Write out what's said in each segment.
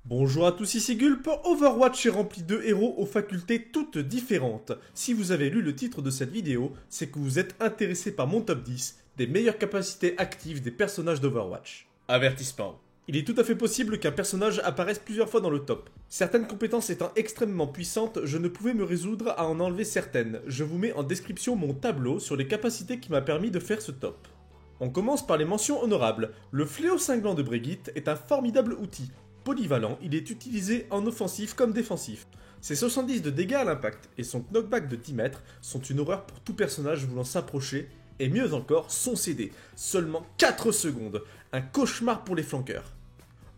Bonjour à tous, ici Gulp. Overwatch est rempli de héros aux facultés toutes différentes. Si vous avez lu le titre de cette vidéo, c'est que vous êtes intéressé par mon top 10 des meilleures capacités actives des personnages d'Overwatch. Avertissement. Il est tout à fait possible qu'un personnage apparaisse plusieurs fois dans le top. Certaines compétences étant extrêmement puissantes, je ne pouvais me résoudre à en enlever certaines. Je vous mets en description mon tableau sur les capacités qui m'a permis de faire ce top. On commence par les mentions honorables. Le fléau cinglant de Brigitte est un formidable outil. Polyvalent, il est utilisé en offensif comme défensif. Ses 70 de dégâts à l'impact et son knockback de 10 mètres sont une horreur pour tout personnage voulant s'approcher, et mieux encore, son CD, seulement 4 secondes, un cauchemar pour les flanqueurs.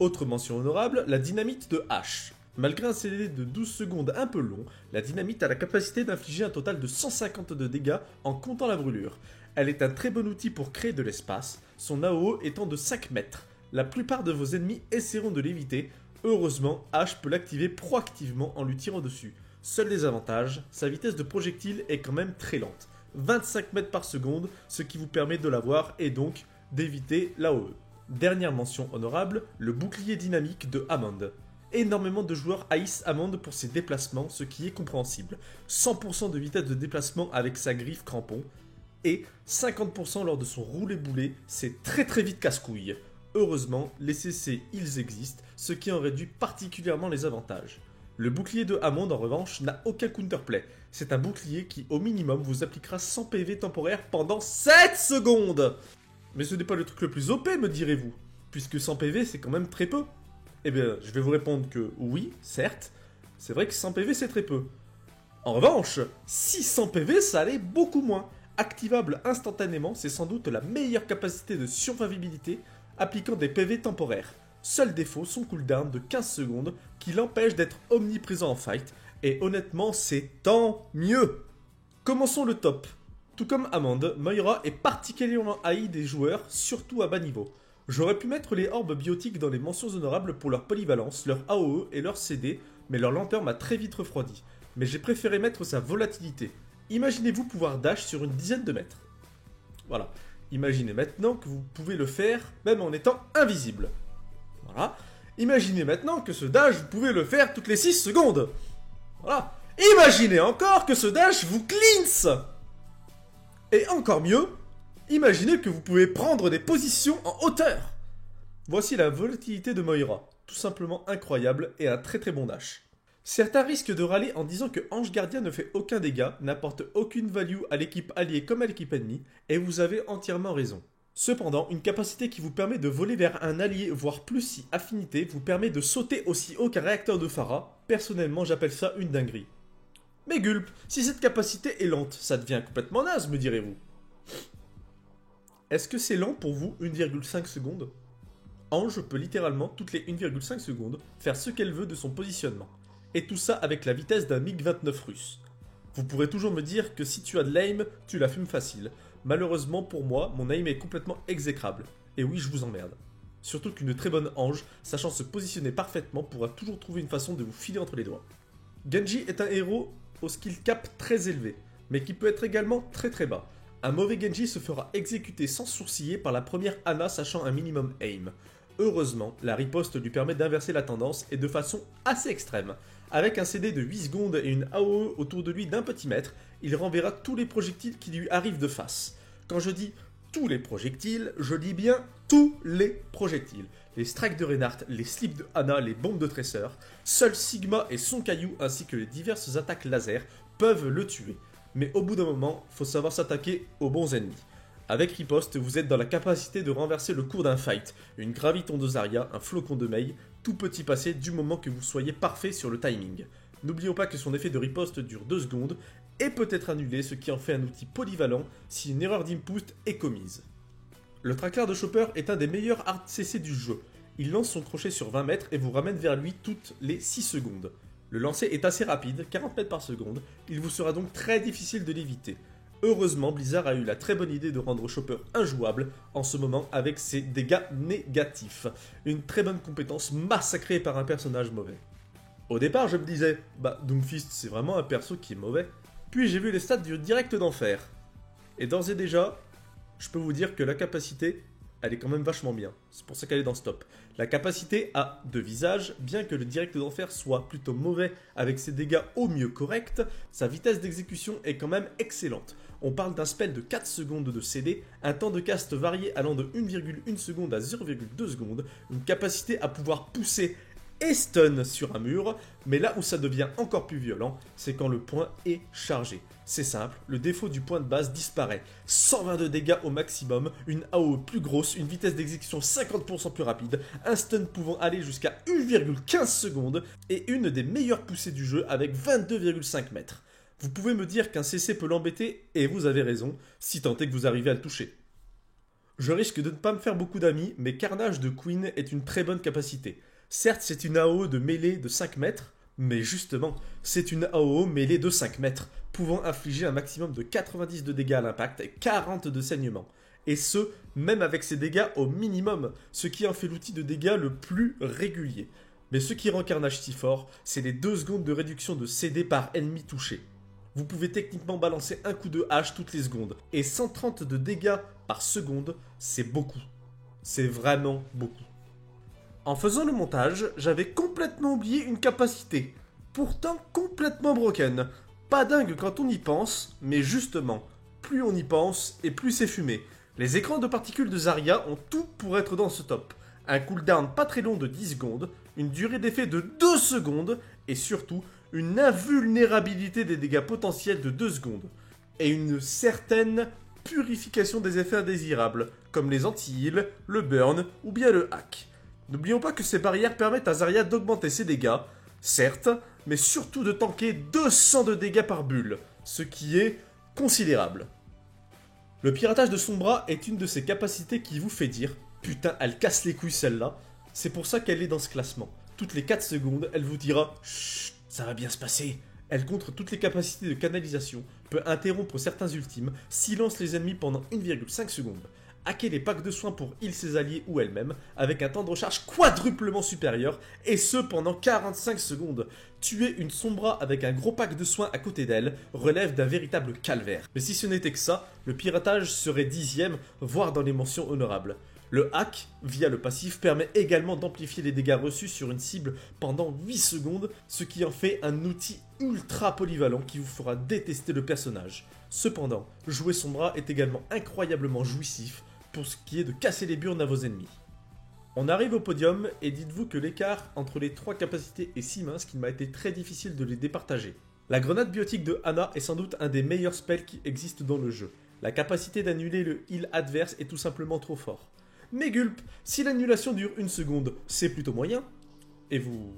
Autre mention honorable, la dynamite de H. Malgré un CD de 12 secondes un peu long, la dynamite a la capacité d'infliger un total de 150 de dégâts en comptant la brûlure. Elle est un très bon outil pour créer de l'espace, son AOE étant de 5 mètres. La plupart de vos ennemis essaieront de l'éviter. Heureusement, H peut l'activer proactivement en lui tirant dessus. Seuls les avantages, sa vitesse de projectile est quand même très lente. 25 mètres par seconde, ce qui vous permet de l'avoir et donc d'éviter l'AOE. Dernière mention honorable, le bouclier dynamique de Hammond. Énormément de joueurs haïssent Hammond pour ses déplacements, ce qui est compréhensible. 100% de vitesse de déplacement avec sa griffe crampon et 50% lors de son roulé-boulé, c'est très vite casse-couille. Heureusement, les CC ils existent, ce qui en réduit particulièrement les avantages. Le bouclier de Hammond en revanche n'a aucun counterplay. C'est un bouclier qui au minimum vous appliquera 100 PV temporaire pendant 7 secondes. Mais ce n'est pas le truc le plus OP me direz-vous, puisque 100 PV c'est quand même très peu. Eh bien je vais vous répondre que oui, certes, c'est vrai que 100 PV c'est très peu. En revanche, 600 PV ça allait beaucoup moins. Activable instantanément, c'est sans doute la meilleure capacité de survivabilité appliquant des PV temporaires. Seul défaut, son cooldown de 15 secondes qui l'empêche d'être omniprésent en fight, et honnêtement c'est tant mieux. Commençons le top. Tout comme Hammond, Moira est particulièrement haï des joueurs, surtout à bas niveau. J'aurais pu mettre les orbes biotiques dans les mentions honorables pour leur polyvalence, leur AOE et leur CD, mais leur lenteur m'a très vite refroidi. Mais j'ai préféré mettre sa volatilité. Imaginez-vous pouvoir dash sur une dizaine de mètres. Voilà. Imaginez maintenant que vous pouvez le faire même en étant invisible. Voilà. Imaginez maintenant que ce dash, vous pouvez le faire toutes les 6 secondes. Voilà. Imaginez encore que ce dash vous cleanse. Et encore mieux, imaginez que vous pouvez prendre des positions en hauteur. Voici la volatilité de Moira. Tout simplement incroyable et un très bon dash. Certains risquent de râler en disant que Ange Gardien ne fait aucun dégât, n'apporte aucune value à l'équipe alliée comme à l'équipe ennemie, et vous avez entièrement raison. Cependant, une capacité qui vous permet de voler vers un allié, voire plus si affinité, vous permet de sauter aussi haut qu'un réacteur de Pharah. Personnellement, j'appelle ça une dinguerie. Mais Gulp, si cette capacité est lente, ça devient complètement naze, me direz-vous. Est-ce que c'est lent pour vous 1,5 secondes? Ange peut littéralement, toutes les 1,5 secondes, faire ce qu'elle veut de son positionnement. Et tout ça avec la vitesse d'un MiG-29 russe. Vous pourrez toujours me dire que si tu as de l'aim, tu la fumes facile. Malheureusement pour moi, mon aim est complètement exécrable. Et oui, je vous emmerde. Surtout qu'une très bonne Ange, sachant se positionner parfaitement, pourra toujours trouver une façon de vous filer entre les doigts. Genji est un héros au skill cap très élevé, mais qui peut être également très bas. Un mauvais Genji se fera exécuter sans sourciller par la première Ana sachant un minimum aim. Heureusement, la riposte lui permet d'inverser la tendance et de façon assez extrême. Avec un CD de 8 secondes et une AOE autour de lui d'un petit mètre, il renverra tous les projectiles qui lui arrivent de face. Quand je dis tous les projectiles, je dis bien tous les projectiles. Les strikes de Reinhardt, les slips de Ana, les bombes de Tracer, seul Sigma et son caillou ainsi que les diverses attaques laser peuvent le tuer. Mais au bout d'un moment, faut savoir s'attaquer aux bons ennemis. Avec riposte, vous êtes dans la capacité de renverser le cours d'un fight, une graviton de Zarya, un flocon de Mei, tout petit passé du moment que vous soyez parfait sur le timing. N'oublions pas que son effet de riposte dure 2 secondes et peut être annulé, ce qui en fait un outil polyvalent si une erreur d'input est commise. Le tracker de Chopper est un des meilleurs hard CC du jeu. Il lance son crochet sur 20 mètres et vous ramène vers lui toutes les 6 secondes. Le lancer est assez rapide, 40 mètres par seconde, il vous sera donc très difficile de l'éviter. Heureusement, Blizzard a eu la très bonne idée de rendre Chopper injouable en ce moment avec ses dégâts négatifs. Une très bonne compétence massacrée par un personnage mauvais. Au départ, je me disais, Doomfist c'est vraiment un perso qui est mauvais. Puis j'ai vu les stats du direct d'enfer. Et d'ores et déjà, je peux vous dire que la capacité, elle est quand même vachement bien. C'est pour ça qu'elle est dans ce top. La capacité a deux visages, bien que le direct d'enfer soit plutôt mauvais avec ses dégâts au mieux corrects, sa vitesse d'exécution est quand même excellente. On parle d'un spell de 4 secondes de CD, un temps de cast varié allant de 1,1 seconde à 0,2 secondes, une capacité à pouvoir pousser et stun sur un mur, mais là où ça devient encore plus violent, c'est quand le point est chargé. C'est simple, le défaut du point de base disparaît. 122 dégâts au maximum, une AOE plus grosse, une vitesse d'exécution 50% plus rapide, un stun pouvant aller jusqu'à 1,15 secondes et une des meilleures poussées du jeu avec 22,5 mètres. Vous pouvez me dire qu'un CC peut l'embêter, et vous avez raison, si tant est que vous arrivez à le toucher. Je risque de ne pas me faire beaucoup d'amis, mais Carnage de Queen est une très bonne capacité. Certes, c'est une AOE de mêlée de 5 mètres, mais justement, c'est une AOE mêlée de 5 mètres, pouvant infliger un maximum de 90 de dégâts à l'impact et 40 de saignement. Et ce, même avec ses dégâts au minimum, ce qui en fait l'outil de dégâts le plus régulier. Mais ce qui rend Carnage si fort, c'est les 2 secondes de réduction de CD par ennemi touché. Vous pouvez techniquement balancer un coup de hache toutes les secondes, et 130 de dégâts par seconde, c'est beaucoup. C'est vraiment beaucoup. En faisant le montage, j'avais complètement oublié une capacité, pourtant complètement broken. Pas dingue quand on y pense, mais justement, plus on y pense et plus c'est fumé. Les écrans de particules de Zarya ont tout pour être dans ce top. Un cooldown pas très long de 10 secondes, une durée d'effet de 2 secondes, et surtout, une invulnérabilité des dégâts potentiels de 2 secondes. Et une certaine purification des effets indésirables, comme les anti-heal, le burn ou bien le hack. N'oublions pas que ces barrières permettent à Zarya d'augmenter ses dégâts, certes, mais surtout de tanker 200 de dégâts par bulle, ce qui est considérable. Le piratage de son bras est une de ces capacités qui vous fait dire « Putain, elle casse les couilles celle-là ». C'est pour ça qu'elle est dans ce classement. Toutes les 4 secondes, elle vous dira « Chut, ça va bien se passer ». Elle contre toutes les capacités de canalisation, peut interrompre certains ultimes, silence les ennemis pendant 1,5 secondes. Hacker les packs de soins pour heal ses alliés ou elle-même, avec un temps de recharge quadruplement supérieur, et ce pendant 45 secondes. Tuer une Sombra avec un gros pack de soins à côté d'elle relève d'un véritable calvaire. Mais si ce n'était que ça, le piratage serait 10e, voire dans les mentions honorables. Le hack, via le passif, permet également d'amplifier les dégâts reçus sur une cible pendant 8 secondes, ce qui en fait un outil ultra polyvalent qui vous fera détester le personnage. Cependant, jouer Sombra est également incroyablement jouissif, pour ce qui est de casser les burnes à vos ennemis. On arrive au podium et dites-vous que l'écart entre les 3 capacités est si mince qu'il m'a été très difficile de les départager. La grenade biotique de Ana est sans doute un des meilleurs spells qui existent dans le jeu. La capacité d'annuler le heal adverse est tout simplement trop fort. Mais Gulp, si l'annulation dure 1 seconde, c'est plutôt moyen. Et vous...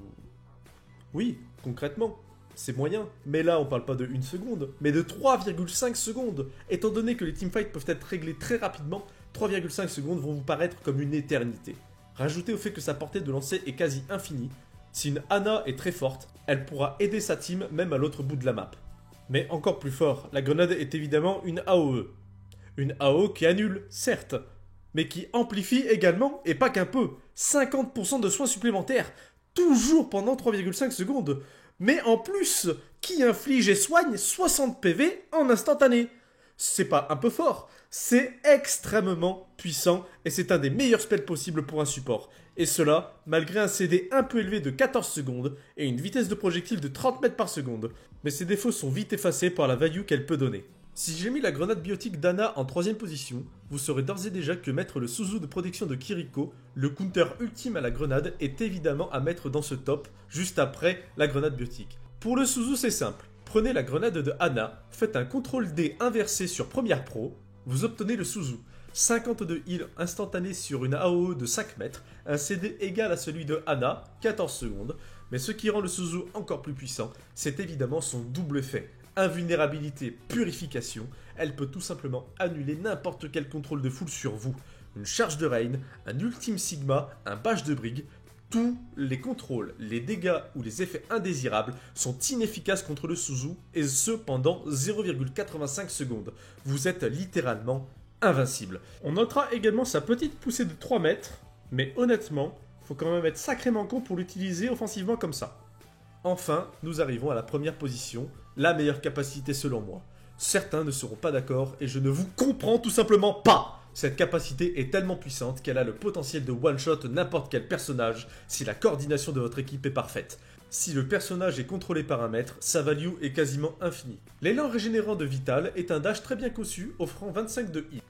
Oui, concrètement, c'est moyen. Mais là, on parle pas de 1 seconde, mais de 3,5 secondes. Étant donné que les teamfights peuvent être réglés très rapidement, 3,5 secondes vont vous paraître comme une éternité. Rajoutez au fait que sa portée de lancer est quasi infinie. Si une Ana est très forte, elle pourra aider sa team même à l'autre bout de la map. Mais encore plus fort, la grenade est évidemment une AOE. Une AOE qui annule, certes, mais qui amplifie également, et pas qu'un peu, 50% de soins supplémentaires, toujours pendant 3,5 secondes. Mais en plus, qui inflige et soigne 60 PV en instantané. C'est pas un peu fort, c'est extrêmement puissant et c'est un des meilleurs spells possibles pour un support. Et cela, malgré un CD un peu élevé de 14 secondes et une vitesse de projectile de 30 mètres par seconde. Mais ces défauts sont vite effacés par la value qu'elle peut donner. Si j'ai mis la grenade biotique d'Ana en 3ème position, vous saurez d'ores et déjà que mettre le Suzu de protection de Kiriko, le counter ultime à la grenade, est évidemment à mettre dans ce top, juste après la grenade biotique. Pour le Suzu, c'est simple. Prenez la grenade de Ana, faites un CTRL-D inversé sur Première Pro, vous obtenez le Suzu. 50 de heal instantané sur une AOE de 5 mètres, un CD égal à celui de Ana, 14 secondes, mais ce qui rend le Suzu encore plus puissant, c'est évidemment son double effet. Invulnérabilité, purification, elle peut tout simplement annuler n'importe quel contrôle de foule sur vous. Une charge de Rain, un ultime Sigma, un bash de Brig, tous les contrôles, les dégâts ou les effets indésirables sont inefficaces contre le Suzu et ce pendant 0,85 secondes. Vous êtes littéralement invincible. On notera également sa petite poussée de 3 mètres, mais honnêtement, faut quand même être sacrément con pour l'utiliser offensivement comme ça. Enfin, nous arrivons à la première position, la meilleure capacité selon moi. Certains ne seront pas d'accord et je ne vous comprends tout simplement pas. Cette capacité est tellement puissante qu'elle a le potentiel de one-shot n'importe quel personnage si la coordination de votre équipe est parfaite. Si le personnage est contrôlé par un maître, sa value est quasiment infinie. L'élan régénérant de Vital est un dash très bien conçu, offrant 25 de hit.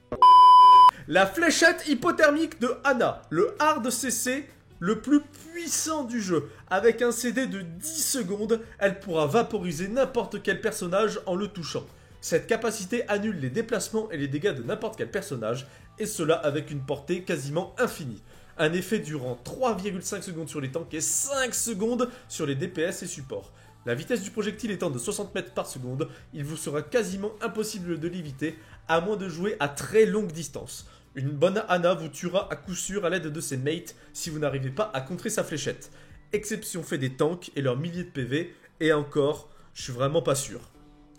La fléchette hypothermique de Ana, le hard CC le plus puissant du jeu. Avec un CD de 10 secondes, elle pourra vaporiser n'importe quel personnage en le touchant. Cette capacité annule les déplacements et les dégâts de n'importe quel personnage, et cela avec une portée quasiment infinie. Un effet durant 3,5 secondes sur les tanks et 5 secondes sur les DPS et supports. La vitesse du projectile étant de 60 mètres par seconde, il vous sera quasiment impossible de l'éviter, à moins de jouer à très longue distance. Une bonne Ana vous tuera à coup sûr à l'aide de ses mates si vous n'arrivez pas à contrer sa fléchette. Exception fait des tanks et leurs milliers de PV, et encore, je suis vraiment pas sûr.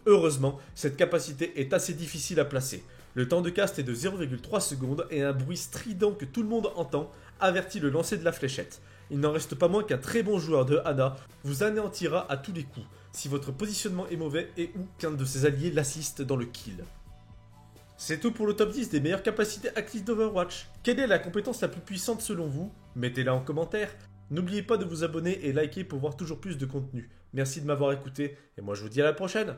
Heureusement, cette capacité est assez difficile à placer. Le temps de cast est de 0,3 secondes et un bruit strident que tout le monde entend avertit le lancer de la fléchette. Il n'en reste pas moins qu'un très bon joueur de Ana vous anéantira à tous les coups, si votre positionnement est mauvais et ou qu'un de ses alliés l'assiste dans le kill. C'est tout pour le top 10 des meilleures capacités actives d'Overwatch. Quelle est la compétence la plus puissante selon vous? Mettez-la en commentaire. N'oubliez pas de vous abonner et liker pour voir toujours plus de contenu. Merci de m'avoir écouté et moi je vous dis à la prochaine.